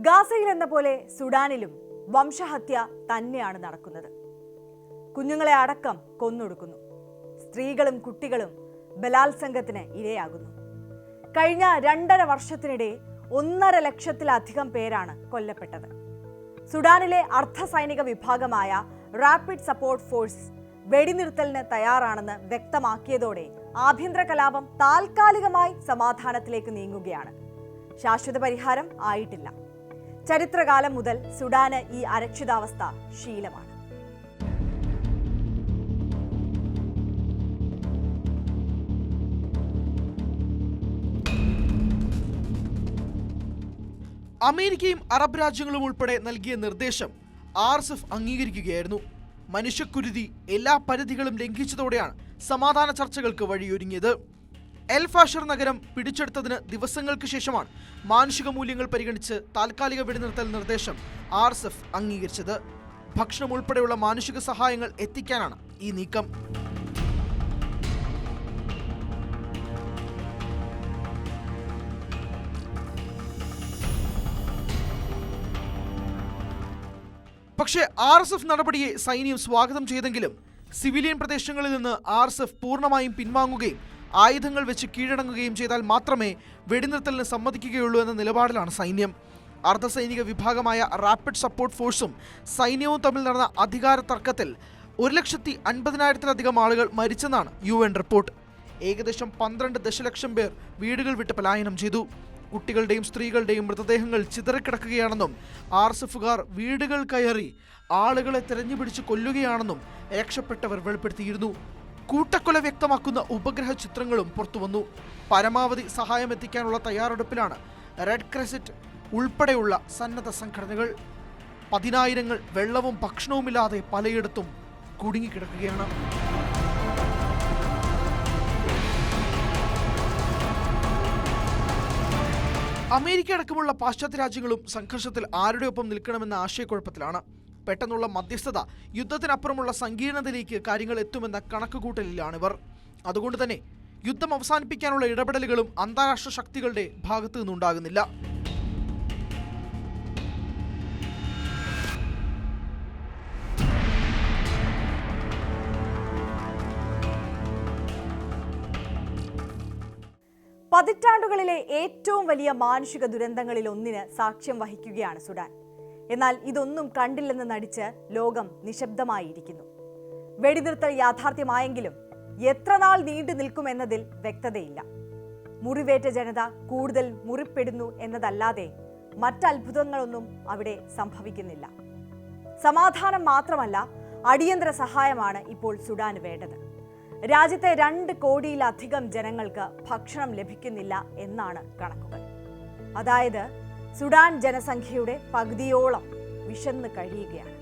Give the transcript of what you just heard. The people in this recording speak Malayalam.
ഗാസയിലെന്ന പോലെ സുഡാനിലും വംശഹത്യ തന്നെയാണ് നടക്കുന്നത്. കുഞ്ഞുങ്ങളെ അടക്കം കൊന്നൊടുക്കുന്നു. സ്ത്രീകളും കുട്ടികളും ബലാത്സംഗത്തിന് ഇരയാകുന്നു. കഴിഞ്ഞ 2.5 വർഷത്തിനിടെ 1.5 ലക്ഷത്തിലധികം പേരാണ് കൊല്ലപ്പെട്ടത്. സുഡാനിലെ അർദ്ധസൈനിക വിഭാഗമായ റാപ്പിഡ് സപ്പോർട്ട് ഫോഴ്സ് വെടിനിർത്തലിന് തയ്യാറാണെന്ന് വ്യക്തമാക്കിയതോടെ ആഭ്യന്തര കലാപം താൽക്കാലികമായി സമാധാനത്തിലേക്ക് നീങ്ങുകയാണ്. ശാശ്വത പരിഹാരം ആയിട്ടില്ല. ചരിത്രകാലം മുതൽ സുഡാന് ഈ അരക്ഷിതാവസ്ഥ ശീലമാണ്. അമേരിക്കയും അറബ് രാജ്യങ്ങളും ഉൾപ്പെടെ നൽകിയ നിർദ്ദേശം RSF അംഗീകരിക്കുകയായിരുന്നു. മനുഷ്യക്കുരുതി എല്ലാ പരിധികളും ലംഘിച്ചതോടെയാണ് സമാധാന ചർച്ചകൾക്ക് വഴിയൊരുങ്ങിയത്. എൽ ഫാഷർ നഗരം പിടിച്ചെടുത്തതിന് ദിവസങ്ങൾക്ക് ശേഷമാണ് മാനുഷിക മൂല്യങ്ങൾ പരിഗണിച്ച് താൽക്കാലിക വെടിനിർത്തൽ നിർദ്ദേശം RSF അംഗീകരിച്ചത്. ഭക്ഷണം ഉൾപ്പെടെയുള്ള മാനുഷിക സഹായങ്ങൾ എത്തിക്കാനാണ് ഈ നീക്കം. പക്ഷേ RSF നടപടിയെ സൈന്യം സ്വാഗതം ചെയ്തെങ്കിലും സിവിലിയൻ പ്രദേശങ്ങളിൽ നിന്ന് RSF പൂർണ്ണമായും പിൻവാങ്ങുകയും ആയുധങ്ങൾ വെച്ച് കീഴടങ്ങുകയും ചെയ്താൽ മാത്രമേ വെടിനിർത്തലിന് സമ്മതിക്കുകയുള്ളൂ എന്ന നിലപാടിലാണ് സൈന്യം. അർദ്ധസൈനിക വിഭാഗമായ റാപ്പിഡ് സപ്പോർട്ട് ഫോഴ്സും സൈന്യവും തമ്മിൽ നടന്ന അധികാര തർക്കത്തിൽ 1,50,000-ലധികം ആളുകൾ മരിച്ചെന്നാണ് UN റിപ്പോർട്ട്. ഏകദേശം 12 ദശലക്ഷം പേർ വീടുകൾ വിട്ട് പലായനം ചെയ്തു. കുട്ടികളുടെയും സ്ത്രീകളുടെയും മൃതദേഹങ്ങൾ ചിതറിക്കിടക്കുകയാണെന്നും RSFുകാർ വീടുകൾ കയറി ആളുകളെ തെരഞ്ഞുപിടിച്ച് കൊല്ലുകയാണെന്നും രക്ഷപ്പെട്ടവർ വെളിപ്പെടുത്തിയിരുന്നു. കൂട്ടക്കൊല വ്യക്തമാക്കുന്ന ഉപഗ്രഹ ചിത്രങ്ങളും പുറത്തുവന്നു. പരമാവധി സഹായം എത്തിക്കാനുള്ള തയ്യാറെടുപ്പിലാണ് റെഡ് ക്രസന്റ് ഉൾപ്പെടെയുള്ള സന്നദ്ധ സംഘടനകൾ. 10,000-ങ്ങൾ വെള്ളവും ഭക്ഷണവുമില്ലാതെ പലയിടത്തും കുടുങ്ങിക്കിടക്കുകയാണ്. അമേരിക്ക അടക്കമുള്ള പാശ്ചാത്യ രാജ്യങ്ങളും സംഘർഷത്തിൽ ആരുടെ ഒപ്പം നിൽക്കണമെന്ന ആശയക്കുഴപ്പത്തിലാണ്. പെട്ടെന്നുള്ള മധ്യസ്ഥത യുദ്ധത്തിനപ്പുറമുള്ള സങ്കീർണതയിലേക്ക് കാര്യങ്ങൾ എത്തുമെന്ന കണക്കുകൂട്ടലിലാണിവർ. അതുകൊണ്ട് തന്നെ യുദ്ധം അവസാനിപ്പിക്കാനുള്ള ഇടപെടലുകളും അന്താരാഷ്ട്ര ശക്തികളുടെ ഭാഗത്തു നിന്നുണ്ടാകുന്നില്ല. പതിറ്റാണ്ടുകളിലെ ഏറ്റവും വലിയ മാനുഷിക ദുരന്തങ്ങളിൽ ഒന്നിന് സാക്ഷ്യം വഹിക്കുകയാണ് സുഡാൻ. എന്നാൽ ഇതൊന്നും കണ്ടില്ലെന്ന് നടിച്ച് ലോകം നിശബ്ദമായിരിക്കുന്നു. വെടിനിർത്തൽ യാഥാർത്ഥ്യമായെങ്കിലും എത്ര നാൾ നീണ്ടു നിൽക്കുമെന്നതിൽ വ്യക്തതയില്ല. മുറിവേറ്റ ജനത കൂടുതൽ മുറിപ്പെടുന്നു എന്നതല്ലാതെ മറ്റത്ഭുതങ്ങളൊന്നും അവിടെ സംഭവിക്കുന്നില്ല. സമാധാനം മാത്രമല്ല, അടിയന്തര സഹായമാണ് ഇപ്പോൾ സുഡാന് വേണ്ടത്. രാജ്യത്തെ 2 കോടിയിലധികം ജനങ്ങൾക്ക് ഭക്ഷണം ലഭിക്കുന്നില്ല എന്നാണ് കണക്കുകൾ. അതായത് സുഡാൻ ജനസംഖ്യയുടെ പകുതിയോളം വിശന്ന് കഴിയുകയാണ്.